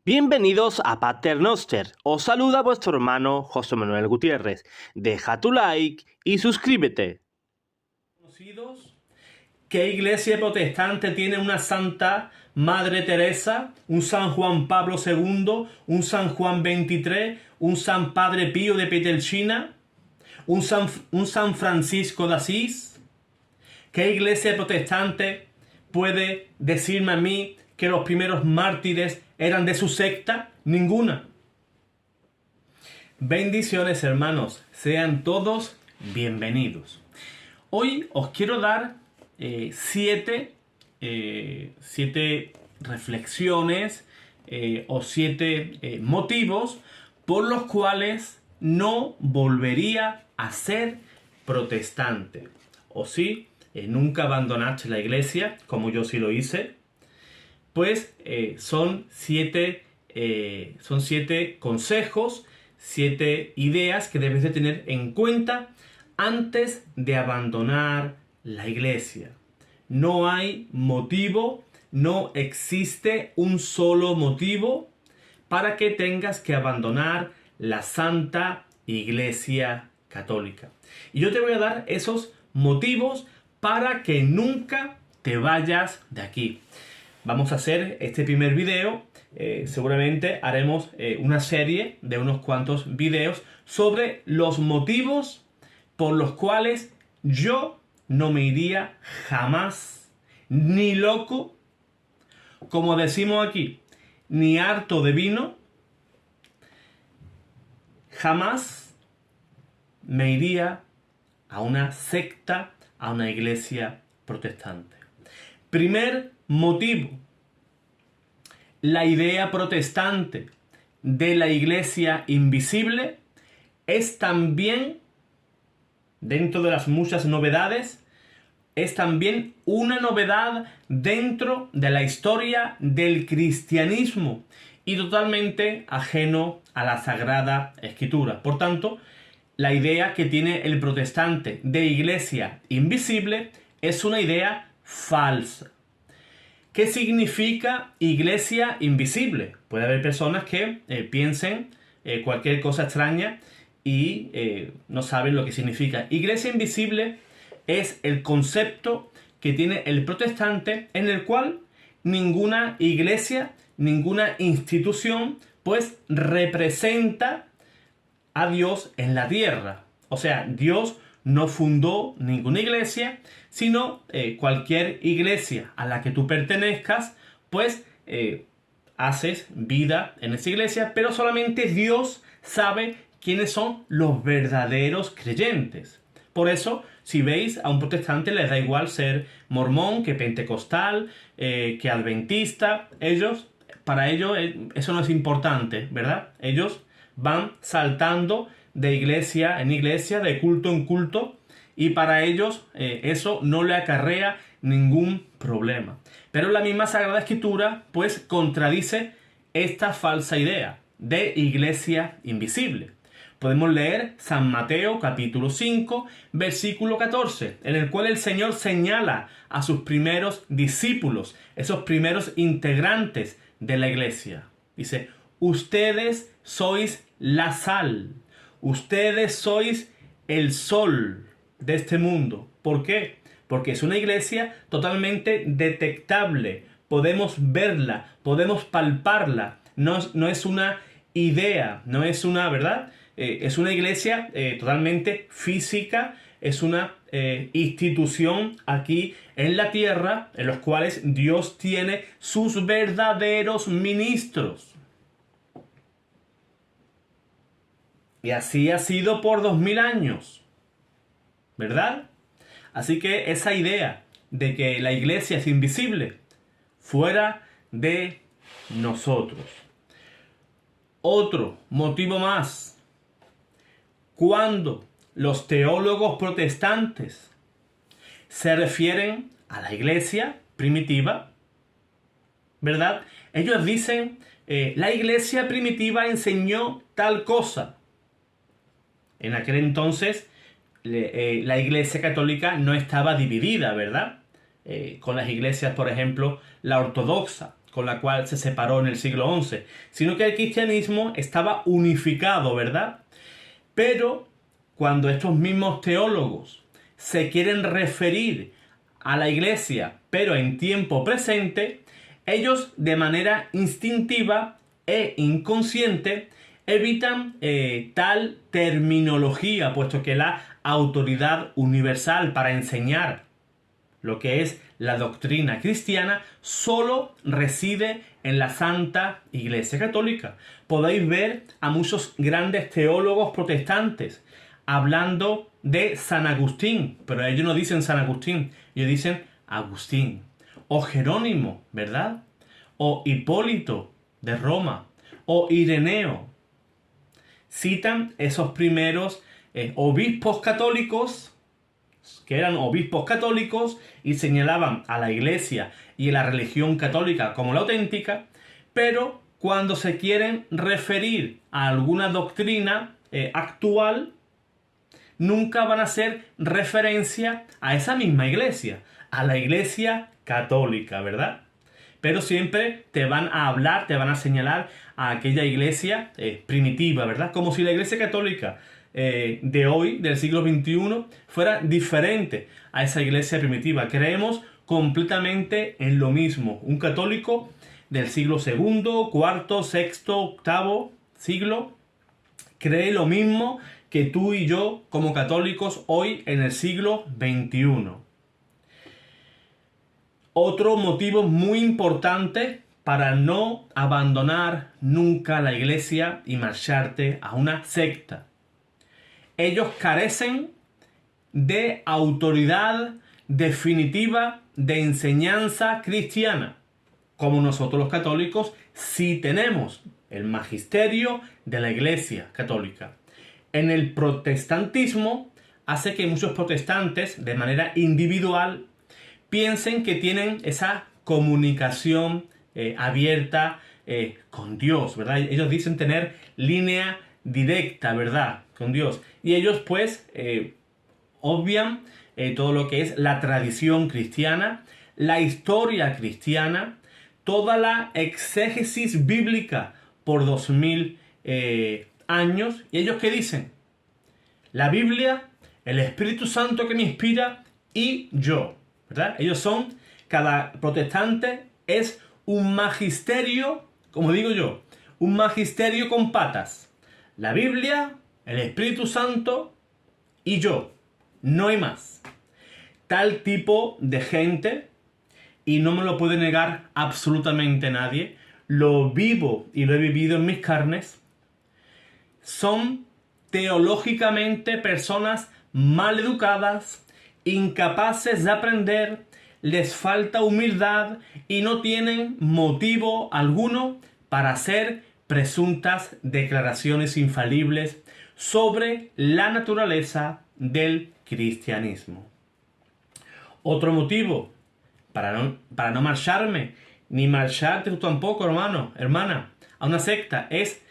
Bienvenidos a Pater Noster. Os saluda vuestro hermano José Manuel Gutiérrez. Deja tu like y suscríbete. ¿Qué iglesia protestante tiene una Santa Madre Teresa, un San Juan Pablo II, un San Juan XXIII, un San Padre Pío de Pietrelcina, un San Francisco de Asís? ¿Qué iglesia protestante puede decirme a mí que los primeros mártires eran de su secta? Ninguna. Bendiciones, hermanos, sean todos bienvenidos. Hoy os quiero dar siete reflexiones o siete motivos por los cuales no volvería a ser protestante. O si nunca abandonaste la iglesia, como yo sí lo hice, pues son siete consejos, 7 ideas que debes de tener en cuenta antes de abandonar la iglesia. No hay motivo, no existe un solo motivo para que tengas que abandonar la Santa Iglesia Católica. Y yo te voy a dar esos motivos para que nunca te vayas de aquí. Vamos a hacer este primer video. Seguramente haremos una serie de unos cuantos videos sobre los motivos por los cuales yo no me iría jamás, ni loco, como decimos aquí, ni harto de vino, jamás me iría a una secta, a una iglesia protestante. Primer motivo: la idea protestante de la iglesia invisible es también, dentro de las muchas novedades, es también una novedad dentro de la historia del cristianismo y totalmente ajeno a la Sagrada Escritura. Por tanto, la idea que tiene el protestante de iglesia invisible es una idea falsa. ¿Qué significa iglesia invisible? Puede haber personas que piensen cualquier cosa extraña y no saben lo que significa. Iglesia invisible es el concepto que tiene el protestante, en el cual ninguna iglesia, ninguna institución, pues representa a Dios en la tierra. O sea, Dios no fundó ninguna iglesia, sino cualquier iglesia a la que tú pertenezcas, pues haces vida en esa iglesia, pero solamente Dios sabe quiénes son los verdaderos creyentes. Por eso, si veis, a un protestante les da igual ser mormón, que pentecostal, que adventista. Para ellos eso no es importante, ¿verdad? Ellos van saltando de iglesia en iglesia, de culto en culto, y para ellos eso no le acarrea ningún problema. Pero la misma Sagrada Escritura pues contradice esta falsa idea de iglesia invisible. Podemos leer San Mateo capítulo 5, versículo 14, en el cual el Señor señala a sus primeros discípulos, esos primeros integrantes de la iglesia. Dice: ustedes sois la sal, ustedes sois el sol de este mundo. ¿Por qué? Porque es una iglesia totalmente detectable. Podemos verla, podemos palparla. No es una idea, no es una, ¿verdad? Es una iglesia totalmente física, es una institución aquí en la tierra, en los cuales Dios tiene sus verdaderos ministros. Y así ha sido por 2000 años, ¿verdad? Así que esa idea de que la iglesia es invisible, fuera de nosotros. Otro motivo más: cuando los teólogos protestantes se refieren a la iglesia primitiva, ¿verdad? Ellos dicen, la iglesia primitiva enseñó tal cosa. En aquel entonces la iglesia católica no estaba dividida, ¿verdad? Con las iglesias, por ejemplo, la ortodoxa. con la cual se separó en el siglo XI, sino que el cristianismo estaba unificado, ¿verdad? Pero cuando estos mismos teólogos se quieren referir a la iglesia, pero en tiempo presente, ellos de manera instintiva e inconsciente evitan tal terminología, puesto que la autoridad universal para enseñar lo que es la doctrina cristiana solo reside en la Santa Iglesia Católica. Podéis ver a muchos grandes teólogos protestantes hablando de San Agustín, pero ellos no dicen San Agustín, ellos dicen Agustín. O Jerónimo, ¿verdad? O Hipólito de Roma, o Ireneo. Citan esos primeros obispos católicos, que eran obispos católicos y señalaban a la Iglesia y a la religión católica como la auténtica, pero cuando se quieren referir a alguna doctrina actual, nunca van a hacer referencia a esa misma Iglesia, a la Iglesia católica, ¿verdad? Pero siempre te van a hablar, te van a señalar a aquella iglesia primitiva, ¿verdad? Como si la iglesia católica de hoy, del siglo XXI, fuera diferente a esa iglesia primitiva. Creemos completamente en lo mismo. Un católico del siglo II, IV, VI, VIII siglo cree lo mismo que tú y yo como católicos hoy en el siglo XXI. Otro motivo muy importante para no abandonar nunca la iglesia y marcharte a una secta. Ellos carecen de autoridad definitiva de enseñanza cristiana, como nosotros los católicos sí tenemos el magisterio de la iglesia católica. En el protestantismo hace que muchos protestantes de manera individual piensen que tienen esa comunicación abierta con Dios, ¿verdad? Ellos dicen tener línea directa, ¿verdad? Con Dios. Y ellos pues obvian todo lo que es la tradición cristiana, la historia cristiana, toda la exégesis bíblica por 2000 años. ¿Y ellos qué dicen? La Biblia, el Espíritu Santo que me inspira y yo, ¿verdad? Ellos son, cada protestante es un magisterio, como digo yo, un magisterio con patas. La Biblia, el Espíritu Santo y yo. No hay más. Tal tipo de gente, y no me lo puede negar absolutamente nadie, lo vivo y lo he vivido en mis carnes, son teológicamente personas mal educadas, incapaces de aprender, les falta humildad y no tienen motivo alguno para hacer presuntas declaraciones infalibles sobre la naturaleza del cristianismo. Otro motivo para no marcharme, ni marcharte tú tampoco, hermano, hermana, a una secta, es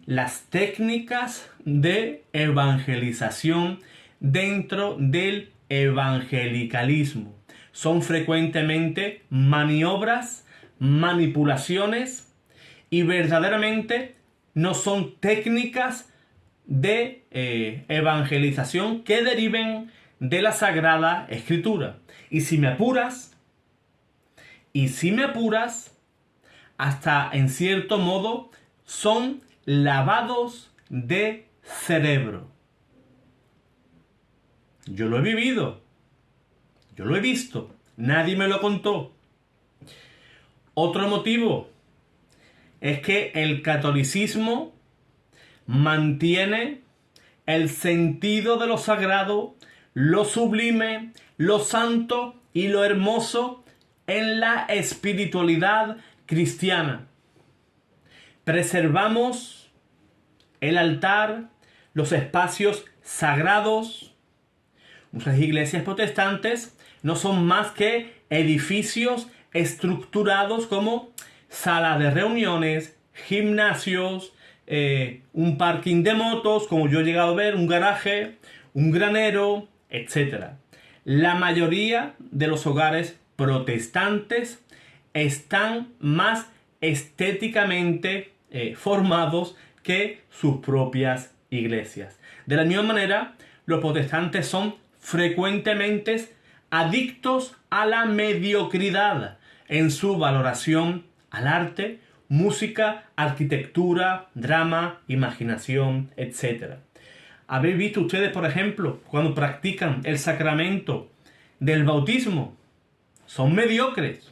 las técnicas de evangelización dentro del evangelicalismo. Son frecuentemente maniobras, manipulaciones y verdaderamente no son técnicas de evangelización que deriven de la Sagrada Escritura. Y si me apuras, hasta en cierto modo son lavados de cerebro. Yo lo he vivido, yo lo he visto, nadie me lo contó. Otro motivo es que el catolicismo mantiene el sentido de lo sagrado, lo sublime, lo santo y lo hermoso en la espiritualidad cristiana. Preservamos el altar, los espacios sagrados. Muchas iglesias protestantes no son más que edificios estructurados como sala de reuniones, gimnasios, un parking de motos, como yo he llegado a ver, un garaje, un granero, etc. La mayoría de los hogares protestantes están más estéticamente formados que sus propias iglesias. De la misma manera, los protestantes son frecuentemente adictos a la mediocridad en su valoración al arte, música, arquitectura, drama, imaginación, etc. ¿Habéis visto ustedes, por ejemplo, cuando practican el sacramento del bautismo? Son mediocres.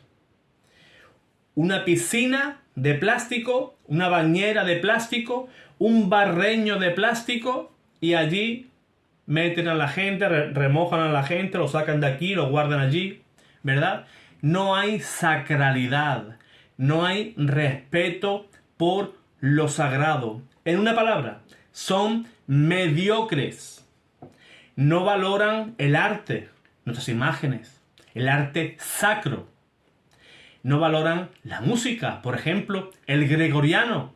Una piscina de plástico, una bañera de plástico, un barreño de plástico, y allí meten a la gente, remojan a la gente, lo sacan de aquí, lo guardan allí, ¿verdad? No hay sacralidad, no hay respeto por lo sagrado. En una palabra, son mediocres. No valoran el arte, nuestras imágenes, el arte sacro. No valoran la música, por ejemplo, el gregoriano,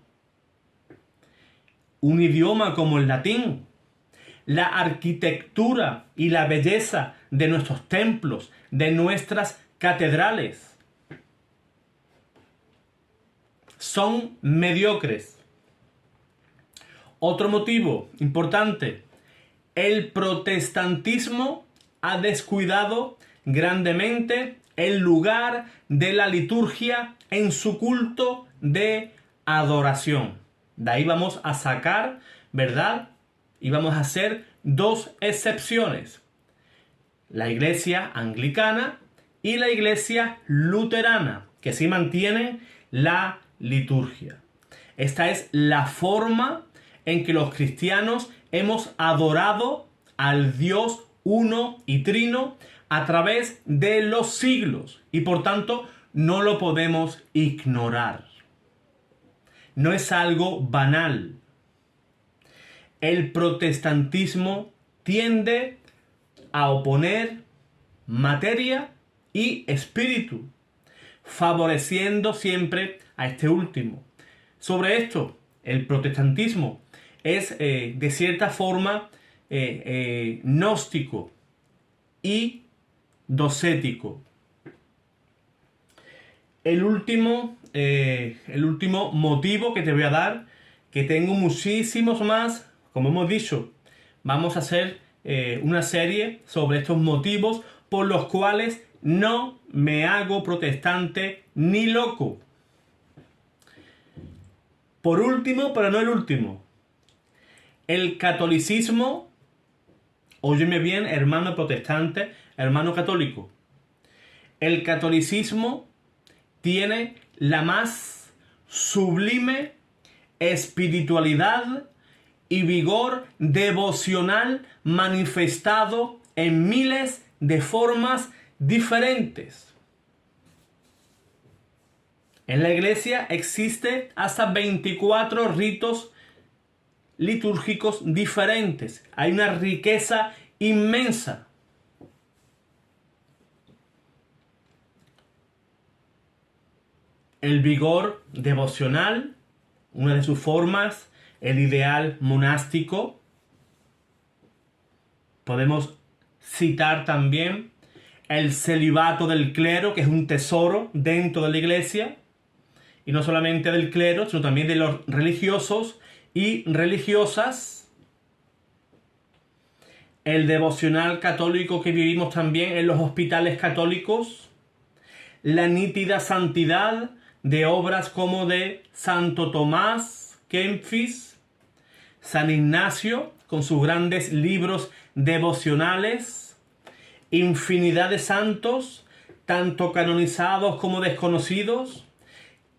un idioma como el latín, la arquitectura y la belleza de nuestros templos, de nuestras catedrales. Son mediocres. Otro motivo importante: el protestantismo ha descuidado grandemente el lugar de la liturgia en su culto de adoración. De ahí vamos a sacar, ¿verdad? Y vamos a hacer dos excepciones: la iglesia anglicana y la iglesia luterana, que sí mantienen la liturgia. Esta es la forma en que los cristianos hemos adorado al Dios uno y trino a través de los siglos, y por tanto no lo podemos ignorar. No es algo banal. El protestantismo tiende a oponer materia y espíritu, favoreciendo siempre a este último. Sobre esto, el protestantismo es de cierta forma gnóstico y docético. El último motivo que te voy a dar, que tengo muchísimos más, como hemos dicho, vamos a hacer una serie sobre estos motivos por los cuales no me hago protestante ni loco. Por último, pero no el último, el catolicismo, óyeme bien, hermano protestante, hermano católico, el catolicismo tiene la más sublime espiritualidad y vigor devocional manifestado en miles de formas diferentes. En la iglesia existe hasta 24 ritos litúrgicos diferentes. Hay una riqueza inmensa. El vigor devocional, una de sus formas, el ideal monástico. Podemos citar también el celibato del clero, que es un tesoro dentro de la iglesia. Y no solamente del clero, sino también de los religiosos y religiosas. El devocional católico que vivimos también en los hospitales católicos. La nítida santidad de obras como de Santo Tomás Kempis, San Ignacio con sus grandes libros devocionales, infinidad de santos, tanto canonizados como desconocidos.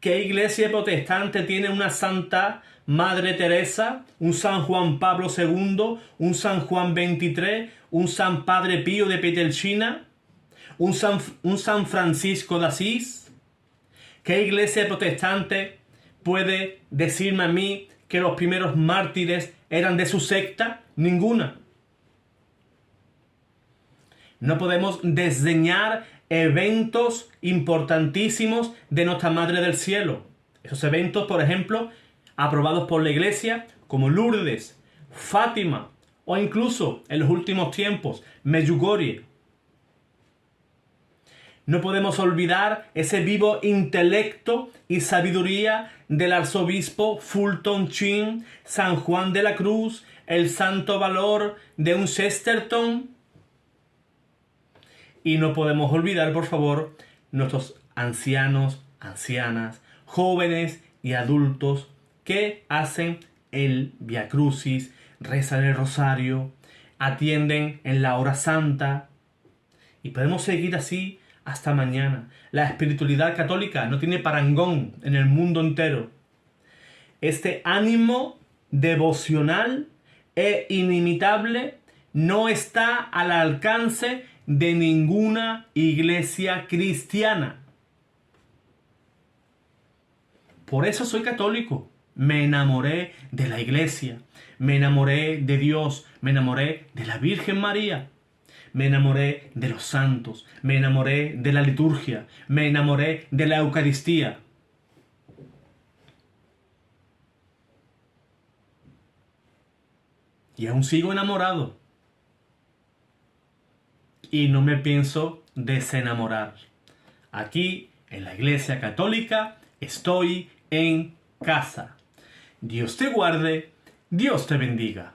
¿Qué iglesia protestante tiene una Santa Madre Teresa, un San Juan Pablo II, un San Juan XXIII, un San Padre Pío de Pietrelcina, un San Francisco de Asís? ¿Qué iglesia protestante puede decirme a mí que los primeros mártires eran de su secta? Ninguna. No podemos desdeñar eventos importantísimos de nuestra Madre del Cielo. Esos eventos, por ejemplo, aprobados por la Iglesia, como Lourdes, Fátima, o incluso, en los últimos tiempos, Medjugorje. No podemos olvidar ese vivo intelecto y sabiduría del arzobispo Fulton Sheen, San Juan de la Cruz, el santo valor de un Chesterton. Y no podemos olvidar, por favor, nuestros ancianos, ancianas, jóvenes y adultos que hacen el Via Crucis, rezan el rosario, atienden en la hora santa. Y podemos seguir así hasta mañana. La espiritualidad católica no tiene parangón en el mundo entero. Este ánimo devocional e inimitable no está al alcance de ninguna iglesia cristiana. Por eso soy católico. Me enamoré de la iglesia, me enamoré de Dios, me enamoré de la Virgen María. Me enamoré de los santos, me enamoré de la liturgia, me enamoré de la Eucaristía. Y aún sigo enamorado. Y no me pienso desenamorar. Aquí, en la Iglesia Católica, estoy en casa. Dios te guarde, Dios te bendiga.